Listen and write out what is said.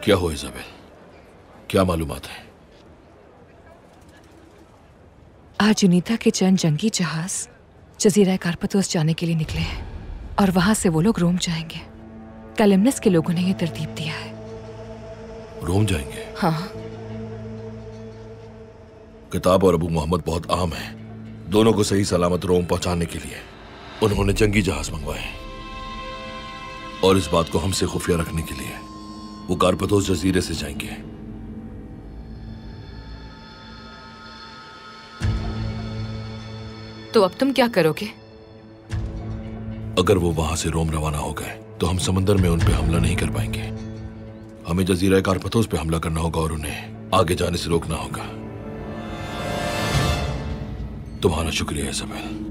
क्या हो इज़ाबेल, क्या मालूमात है? आज यूनिता के चंद जंगी जहाज जजीरा कारपतोस जाने के लिए निकले हैं और वहां से वो लोग रोम जाएंगे। कैलिमनस के लोगों ने ये तरतीब दिया है। रोम जाएंगे? हाँ। किताब और अबू मोहम्मद बहुत आम है। दोनों को सही सलामत रोम पहुंचाने के लिए उन्होंने जंगी जहाज मंगवाए और इस बात को हमसे खुफिया रखने के लिए वो कारपतोस जजीरे से जाएंगे। तो अब तुम क्या करोगे? अगर वो वहां से रोम रवाना हो गए तो हम समंदर में उन पे हमला नहीं कर पाएंगे। हमें जजीरा कारपतोस पे हमला करना होगा और उन्हें आगे जाने से रोकना होगा। तुम्हारा शुक्रिया इज़ाबेल।